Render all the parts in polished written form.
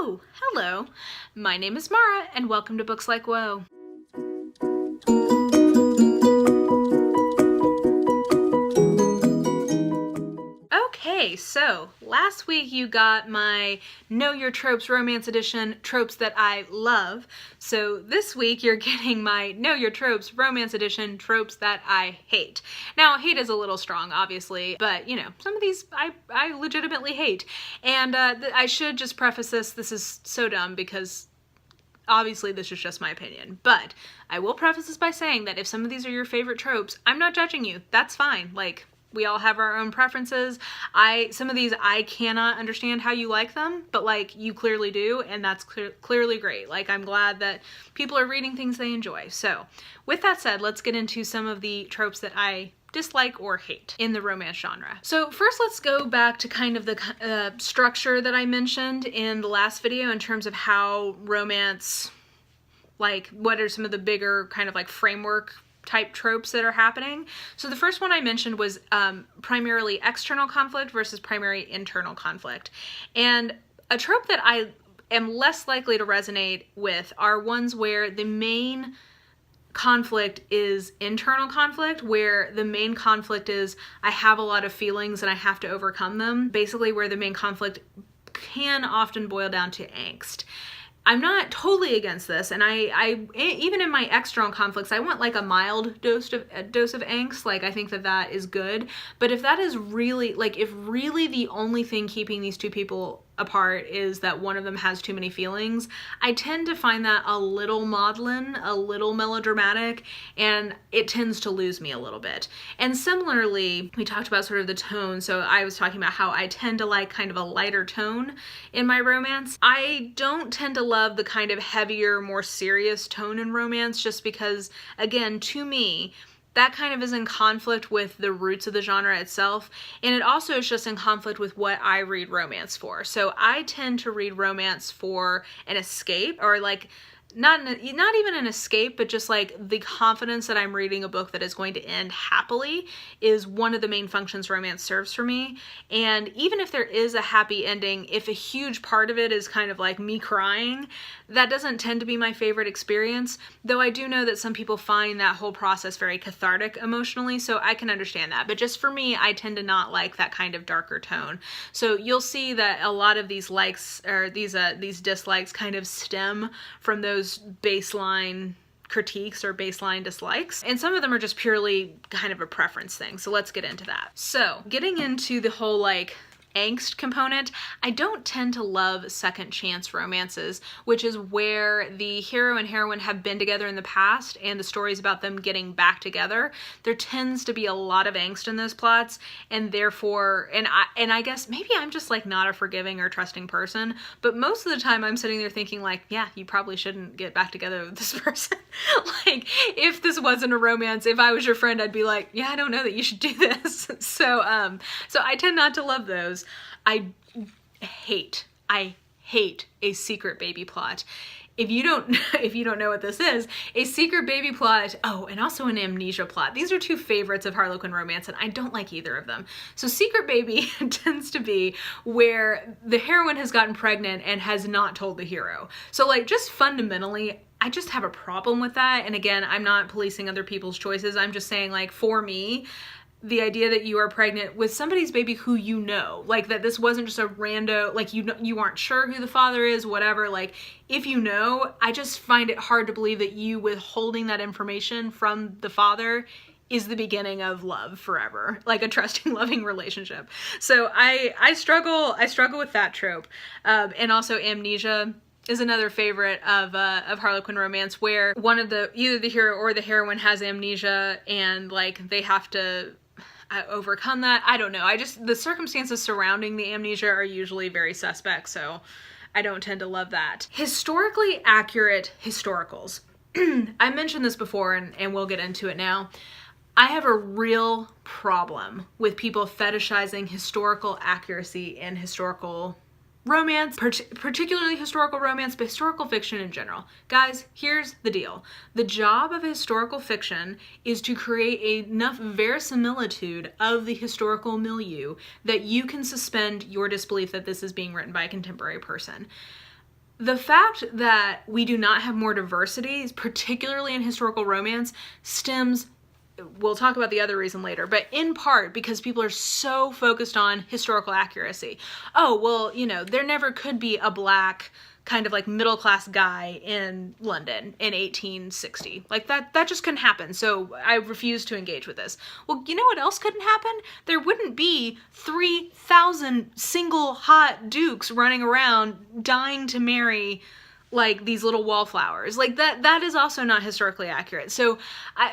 Oh, hello. My name is Mara, and welcome to Books Like Whoa. Okay, so last week you got my Know Your Tropes Romance Edition, Tropes That I Love. So this week you're getting my Know Your Tropes Romance Edition, Tropes That I Hate. Now, hate is a little strong, obviously, but you know, some of these I legitimately hate. And I should just preface this is so dumb because obviously this is just my opinion, but I will preface this by saying that if some of these are your favorite tropes, I'm not judging you. That's fine. Like, we all have our own preferences. Some of these, I cannot understand how you like them, but like, you clearly do, and that's clearly great. Like, I'm glad that people are reading things they enjoy. So, with that said, let's get into some of the tropes that I dislike or hate in the romance genre. So first, let's go back to kind of the structure that I mentioned in the last video in terms of how romance, like, what are some of the bigger kind of like framework type tropes that are happening. So the first one I mentioned was primarily external conflict versus primary internal conflict. And a trope that I am less likely to resonate with are ones where the main conflict is internal conflict, where the main conflict is I have a lot of feelings and I have to overcome them. Basically where the main conflict can often boil down to angst. I'm not totally against this, and I even in my external conflicts, I want like a mild dose of angst. Like, I think that is good. But if that is really, like, if really the only thing keeping these two people apart is that one of them has too many feelings, I tend to find that a little maudlin, a little melodramatic, and it tends to lose me a little bit. And similarly, we talked about sort of the tone, so I was talking about how I tend to like kind of a lighter tone in my romance. I don't tend to love the kind of heavier, more serious tone in romance, just because, again, to me, that kind of is in conflict with the roots of the genre itself, and it also is just in conflict with what I read romance for. So I tend to read romance for an escape, or like, not even an escape, but just like the confidence that I'm reading a book that is going to end happily is one of the main functions romance serves for me. And even if there is a happy ending, if a huge part of it is kind of like me crying, that doesn't tend to be my favorite experience, though I do know that some people find that whole process very cathartic emotionally, so I can understand that. But just for me, I tend to not like that kind of darker tone. So you'll see that a lot of these likes, or these dislikes, kind of stem from those baseline critiques or baseline dislikes, and some of them are just purely kind of a preference thing. So let's get into that. So getting into the whole like angst component, I don't tend to love second chance romances, which is where the hero and heroine have been together in the past and the stories about them getting back together. There tends to be a lot of angst in those plots, and therefore, and I guess maybe I'm just like not a forgiving or trusting person, but most of the time I'm sitting there thinking like, yeah, you probably shouldn't get back together with this person. Like, if this wasn't a romance, if I was your friend, I'd be like, yeah, I don't know that you should do this. So I tend not to love those. I hate a secret baby plot. If you don't know what this is, a secret baby plot, oh, and also an amnesia plot. These are two favorites of Harlequin romance, and I don't like either of them. So secret baby tends to be where the heroine has gotten pregnant and has not told the hero. So like, just fundamentally, I just have a problem with that. And again, I'm not policing other people's choices. I'm just saying, like, for me, the idea that you are pregnant with somebody's baby who you know, like that this wasn't just a rando, like you aren't sure who the father is, whatever, like if you know, I just find it hard to believe that you withholding that information from the father is the beginning of love forever, like a trusting, loving relationship. So I struggle with that trope. And also amnesia is another favorite of Harlequin romance, where either the hero or the heroine has amnesia and like they have to overcome that. I don't know. The circumstances surrounding the amnesia are usually very suspect, so I don't tend to love that. Historically accurate historicals. I mentioned this before and we'll get into it now. I have a real problem with people fetishizing historical accuracy in historical romance, particularly historical romance, but historical fiction in general. Guys, here's the deal. The job of historical fiction is to create enough verisimilitude of the historical milieu that you can suspend your disbelief that this is being written by a contemporary person. the fact that we do not have more diversity, particularly in historical romance, stems, we'll talk about the other reason later, but in part because people are so focused on historical accuracy. Oh, well, you know, there never could be a black kind of like middle-class guy in London in 1860. Like that just couldn't happen. So I refuse to engage with this. Well, you know what else couldn't happen? There wouldn't be 3,000 single hot dukes running around dying to marry like these little wallflowers. Like that is also not historically accurate. So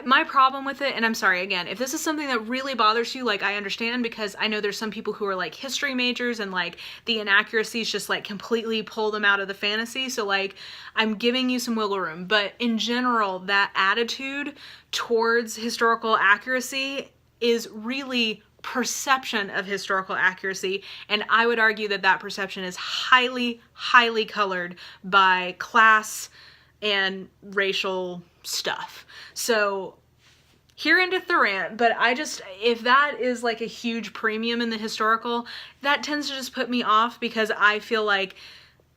my problem with it, and I'm sorry again, if this is something that really bothers you, like I understand, because I know there's some people who are like history majors and like the inaccuracies just like completely pull them out of the fantasy. So like I'm giving you some wiggle room, but in general, that attitude towards historical accuracy is really perception of historical accuracy, and I would argue that that perception is highly, highly colored by class and racial stuff. So here endeth the rant, but if that is like a huge premium in the historical, that tends to just put me off because I feel like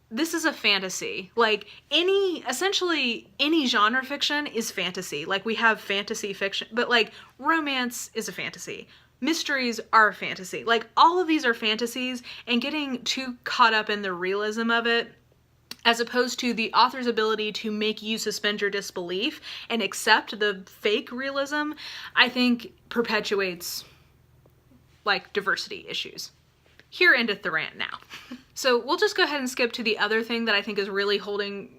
this is a fantasy. Like essentially any genre fiction is fantasy. Like we have fantasy fiction, but like romance is a fantasy. Mysteries are a fantasy. Like all of these are fantasies, and getting too caught up in the realism of it as opposed to the author's ability to make you suspend your disbelief and accept the fake realism, I think perpetuates like diversity issues. Here endeth the rant now. So we'll just go ahead and skip to the other thing that I think is really holding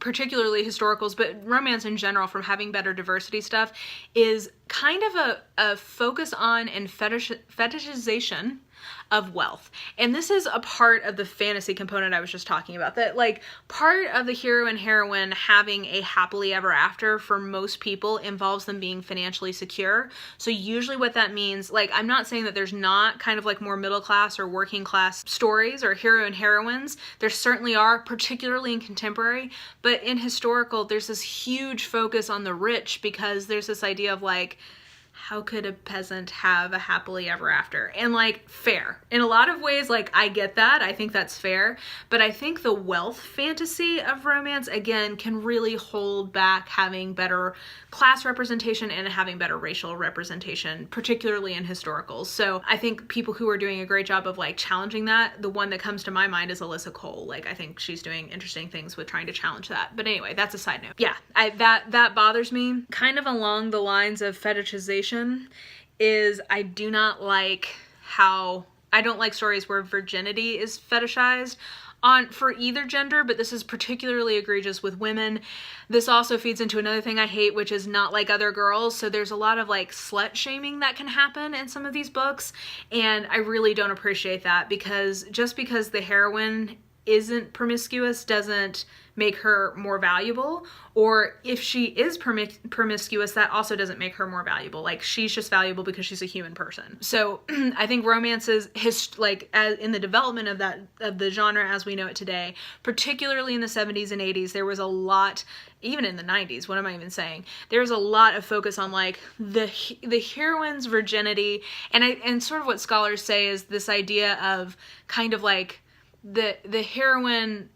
particularly historicals, but romance in general from having better diversity stuff, is kind of a focus on and fetishization of wealth. And this is a part of the fantasy component I was just talking about, that like part of the hero and heroine having a happily ever after for most people involves them being financially secure. So usually what that means, like I'm not saying that there's not kind of like more middle class or working class stories or hero and heroines. There certainly are, particularly in contemporary, but in historical there's this huge focus on the rich because there's this idea of like, how could a peasant have a happily ever after? And like, fair. In a lot of ways, like I get that. I think that's fair. But I think the wealth fantasy of romance, again, can really hold back having better class representation and having better racial representation, particularly in historicals. So I think people who are doing a great job of like challenging that, the one that comes to my mind is Alyssa Cole. Like I think she's doing interesting things with trying to challenge that. But anyway, that's a side note. Yeah, that bothers me. Kind of along the lines of fetishization is I don't like stories where virginity is fetishized for either gender, but this is particularly egregious with women. This also feeds into another thing I hate, which is not like other girls. So there's a lot of like slut shaming that can happen in some of these books, and I really don't appreciate that, because just because the heroine isn't promiscuous doesn't make her more valuable, or if she is promiscuous, that also doesn't make her more valuable. Like she's just valuable because she's a human person. So I think romances, in the development of the genre as we know it today, particularly in the 70s and 80s, there was a lot, even in the 90s, what am I even saying? There's a lot of focus on like the heroine's virginity, and sort of what scholars say is this idea of kind of like the heroine,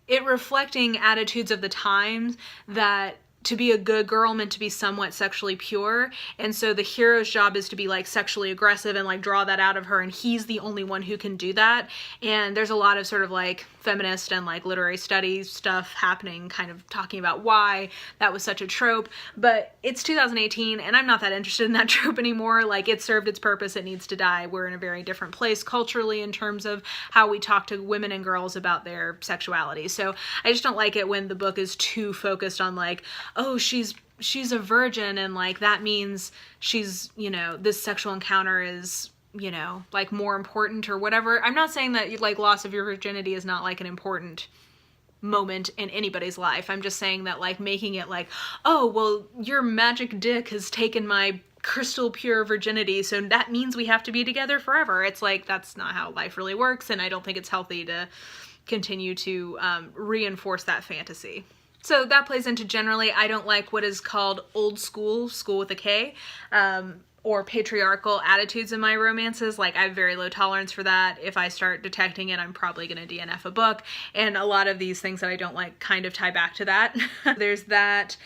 it reflecting attitudes of the times, that to be a good girl meant to be somewhat sexually pure, and so the hero's job is to be like sexually aggressive and like draw that out of her, and he's the only one who can do that. And there's a lot of sort of like feminist and like literary studies stuff happening, kind of talking about why that was such a trope. But it's 2018 and I'm not that interested in that trope anymore. Like it served its purpose, it needs to die. We're in a very different place culturally in terms of how we talk to women and girls about their sexuality. So I just don't like it when the book is too focused on like, oh, she's a virgin, and like that means she's, you know, this sexual encounter is, you know, like more important or whatever. I'm not saying that like loss of your virginity is not like an important moment in anybody's life. I'm just saying that like making it like, oh, well, your magic dick has taken my crystal pure virginity, so that means we have to be together forever. It's like, that's not how life really works, and I don't think it's healthy to continue to reinforce that fantasy. So that plays into generally, I don't like what is called old school with a K. or patriarchal attitudes in my romances. Like, I have very low tolerance for that. If I start detecting it, I'm probably going to DNF a book. And a lot of these things that I don't like kind of tie back to that. There's that.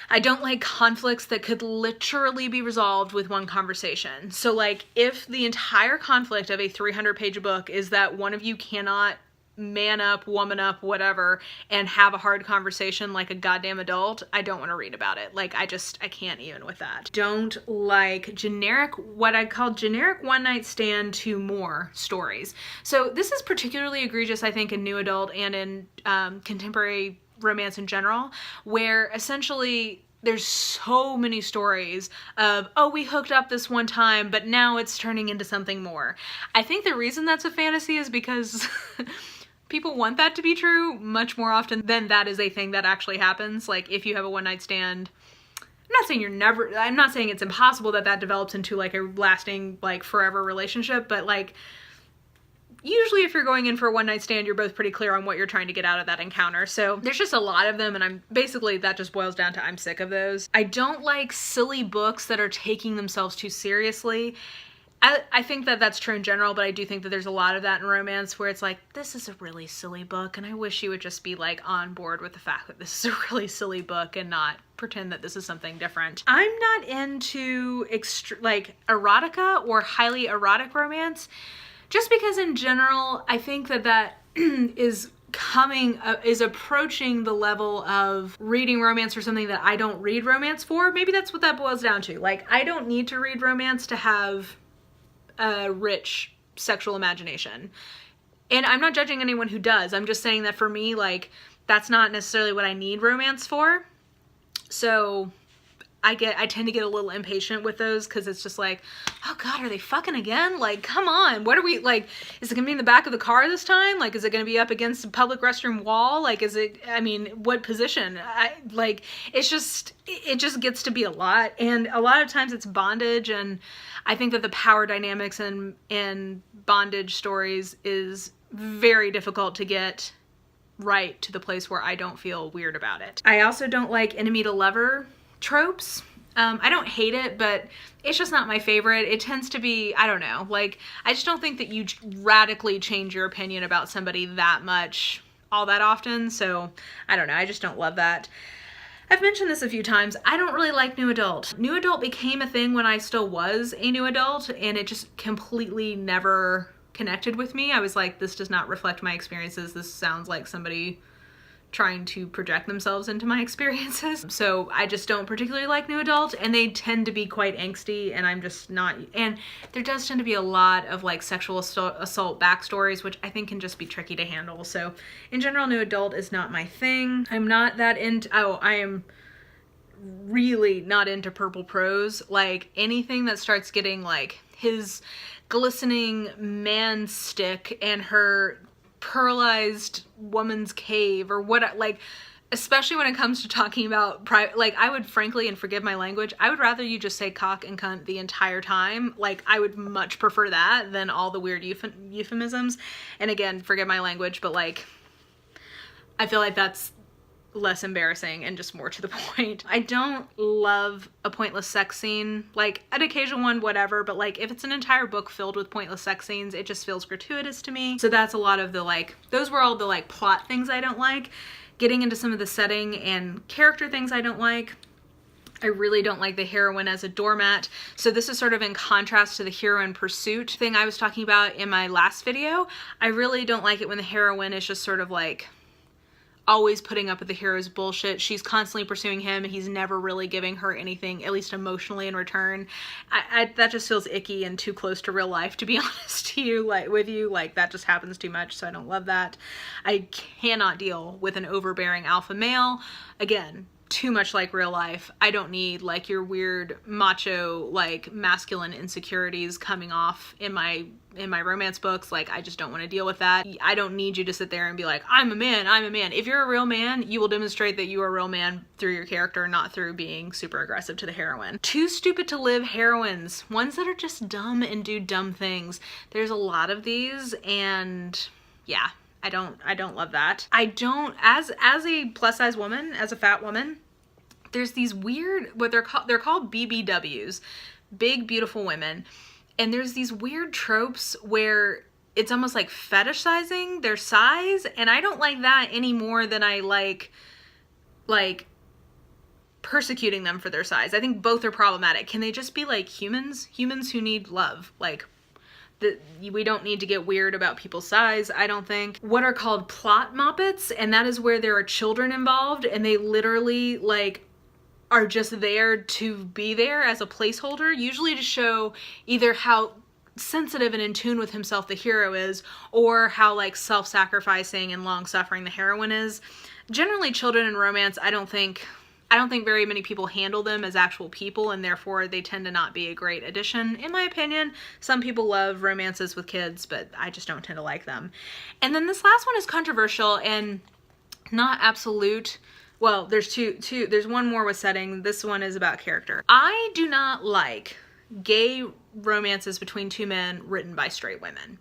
I don't like conflicts that could literally be resolved with one conversation. So like, if the entire conflict of a 300-page book is that one of you cannot man up, woman up, whatever, and have a hard conversation like a goddamn adult, I don't want to read about it. Like, I can't even with that. Don't like what I call generic one-night stand to more stories. So this is particularly egregious, I think, in new adult and in contemporary romance in general, where essentially there's so many stories of, oh, we hooked up this one time, but now it's turning into something more. I think the reason that's a fantasy is because people want that to be true much more often than that is a thing that actually happens. Like, if you have a one-night stand, I'm not saying it's impossible that develops into like a lasting, like, forever relationship, but like, usually if you're going in for a one-night stand, you're both pretty clear on what you're trying to get out of that encounter. So there's just a lot of them, and that just boils down to I'm sick of those. I don't like silly books that are taking themselves too seriously. I think that that's true in general, but I do think that there's a lot of that in romance where it's like, this is a really silly book, and I wish you would just be like on board with the fact that this is a really silly book and not pretend that this is something different. I'm not into like erotica or highly erotic romance, just because in general, I think that is approaching the level of reading romance for something that I don't read romance for. Maybe that's what that boils down to. Like, I don't need to read romance to have a rich sexual imagination. And I'm not judging anyone who does. I'm just saying that for me, like, that's not necessarily what I need romance for. So I tend to get a little impatient with those because it's just like, oh God, are they fucking again? Like, come on. What are we, like, is it gonna be in the back of the car this time? Like, is it gonna be up against a public restroom wall? Like, what position? It just gets to be a lot. And a lot of times it's bondage, and I think that the power dynamics in bondage stories is very difficult to get right to the place where I don't feel weird about it. I also don't like enemy to lover tropes. I don't hate it, but it's just not my favorite. It tends to be, I don't know, like, I just don't think that you radically change your opinion about somebody that much all that often. So I don't know. I just don't love that. I've mentioned this a few times. I don't really like new adult. New adult became a thing when I still was a new adult, and it just completely never connected with me. I was like, this does not reflect my experiences. This sounds like somebody trying to project themselves into my experiences. So I just don't particularly like new adult, and they tend to be quite angsty, and I'm just not, and there does tend to be a lot of like sexual assault backstories, which I think can just be tricky to handle. So in general, new adult is not my thing. I'm not that into, I am really not into purple prose. Like, anything that starts getting like his glistening man stick and her pearlized woman's cave or what, like, especially when it comes to talking about private, like, I would frankly, and forgive my language, I would rather you just say cock and cunt the entire time. Like, I would much prefer that than all the weird euphemisms. And again, forgive my language, but like, I feel like that's less embarrassing and just more to the point. I don't love a pointless sex scene, like an occasional one, whatever, but like if it's an entire book filled with pointless sex scenes, it just feels gratuitous to me. So that's a lot of the, like, those were all the like plot things I don't like. Getting into some of the setting and character things I don't like. I really don't like the heroine as a doormat. So this is sort of in contrast to the hero in pursuit thing I was talking about in my last video. I really don't like it when the heroine is just sort of like always putting up with the hero's bullshit. She's constantly pursuing him, and he's never really giving her anything, at least emotionally, in return. That just feels icky and too close to real life, to be honest to you, like that just happens too much, so I don't love that. I cannot deal with an overbearing alpha male. Again, too much like real life. I don't need like your weird macho, like masculine insecurities coming off in my romance books. Like, I just don't want to deal with that. I don't need you to sit there and be like, I'm a man, I'm a man. If you're a real man, you will demonstrate that you are a real man through your character, not through being super aggressive to the heroine. Too stupid to live heroines. Ones that are just dumb and do dumb things. There's a lot of these, and yeah, I don't love that. I don't, as a plus size woman, as a fat woman, there's these weird, they're called BBWs. big, beautiful women, and there's these weird tropes where it's almost like fetishizing their size, and I don't like that any more than I like persecuting them for their size. I think both are problematic. Can they just be like humans who need love? Like, we don't need to get weird about people's size, I don't think. What are called plot Moppets, and that is where there are children involved, and they literally like are just there to be there as a placeholder, usually to show either how sensitive and in tune with himself the hero is, or how like self-sacrificing and long-suffering the heroine is. Generally, children in romance, I don't think very many people handle them as actual people, and therefore they tend to not be a great addition, in my opinion. Some people love romances with kids, but I just don't tend to like them. And then this last one is controversial and not absolute. Well, there's there's one more with setting. This one is about character. I do not like gay romances between two men written by straight women.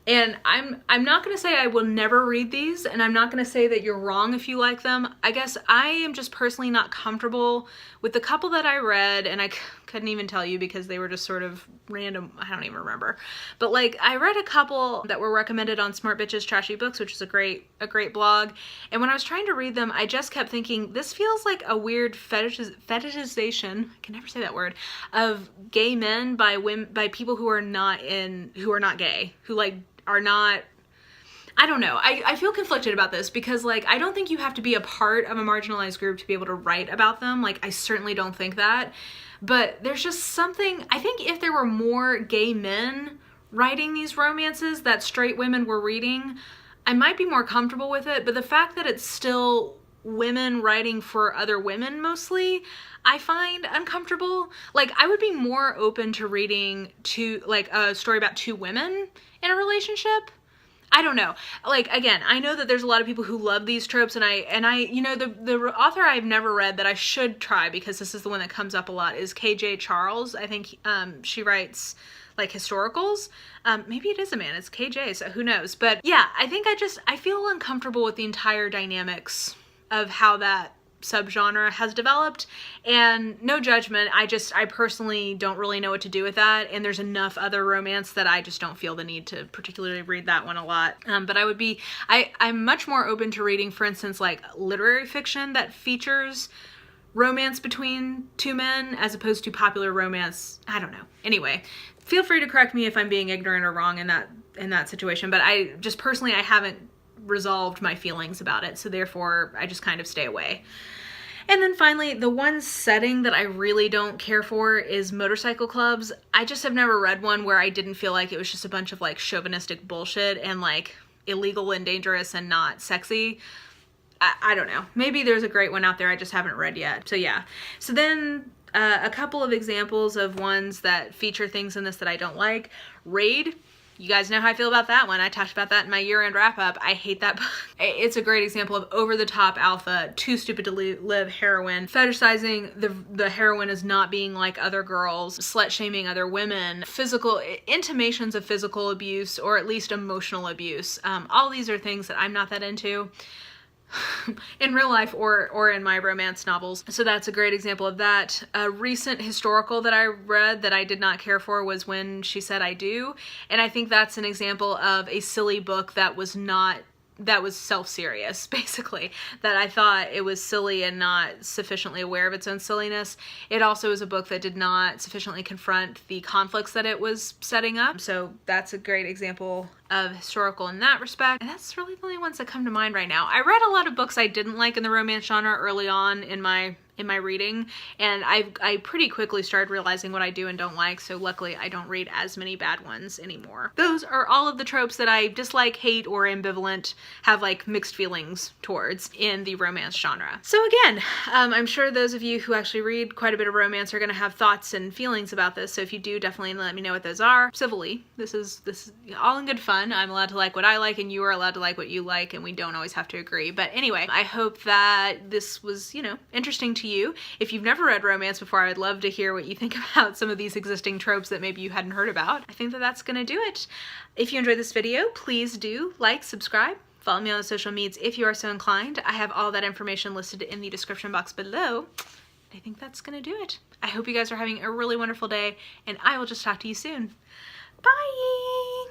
And I'm not going to say I will never read these, and I'm not going to say that you're wrong if you like them. I guess I am just personally not comfortable with the couple that I read, and I couldn't even tell you because they were just sort of random. I don't even remember. But like, I read a couple that were recommended on Smart Bitches Trashy Books, which is a great blog. And when I was trying to read them, I just kept thinking, this feels like a weird fetishization, I can never say that word, of gay men by people who are not gay, who like are not, I don't know. I feel conflicted about this because like, I don't think you have to be a part of a marginalized group to be able to write about them. Like, I certainly don't think that, but there's just something, I think if there were more gay men writing these romances that straight women were reading, I might be more comfortable with it. But the fact that it's still women writing for other women mostly, I find uncomfortable. Like, I would be more open to reading a story about two women in a relationship. I don't know. Like, again, I know that there's a lot of people who love these tropes, and I you know, the author I've never read that I should try, because this is the one that comes up a lot, is KJ Charles. I think she writes like historicals. Maybe it is a man, it's KJ, so who knows. But yeah, I think I feel uncomfortable with the entire dynamics of how that subgenre has developed, and no judgment. I personally don't really know what to do with that, and there's enough other romance that I just don't feel the need to particularly read that one a lot. But I'm much more open to reading, for instance, like literary fiction that features romance between two men as opposed to popular romance. I don't know. Anyway, feel free to correct me if I'm being ignorant or wrong in that situation, but I just personally, I haven't resolved my feelings about it, so therefore I just kind of stay away. And then finally, the one setting that I really don't care for is motorcycle clubs. I just have never read one where I didn't feel like it was just a bunch of like chauvinistic bullshit and like illegal and dangerous and not sexy. I don't know. Maybe there's a great one out there I just haven't read yet. So yeah. So then a couple of examples of ones that feature things in this that I don't like. Raid. You guys know how I feel about that one. I talked about that in my year-end wrap-up. I hate that book. It's a great example of over-the-top alpha, too stupid to live heroine, fetishizing the heroine as not being like other girls, slut-shaming other women, physical intimations of physical abuse, or at least emotional abuse. All these are things that I'm not that into in real life or in my romance novels. So that's a great example of that. A recent historical that I read that I did not care for was When She Said I Do, and I think that's an example of a silly book that was self-serious, basically, that I thought it was silly and not sufficiently aware of its own silliness. It also is a book that did not sufficiently confront the conflicts that it was setting up, so that's a great example of historical in that respect. And that's really the only ones that come to mind right now. I read a lot of books I didn't like in the romance genre early on in my reading, and I pretty quickly started realizing what I do and don't like, so luckily I don't read as many bad ones anymore. Those are all of the tropes that I dislike, hate, or ambivalent, have like mixed feelings towards in the romance genre. So again, I'm sure those of you who actually read quite a bit of romance are gonna have thoughts and feelings about this, so if you do, definitely let me know what those are. Civilly, this is all in good fun. I'm allowed to like what I like, and you are allowed to like what you like, and we don't always have to agree. But anyway, I hope that this was, you know, interesting to you. If you've never read romance before, I would love to hear what you think about some of these existing tropes that maybe you hadn't heard about. I think that that's gonna do it. If you enjoyed this video, please do like, subscribe, follow me on the social medias if you are so inclined. I have all that information listed in the description box below. I think that's gonna do it. I hope you guys are having a really wonderful day, and I will just talk to you soon. Bye!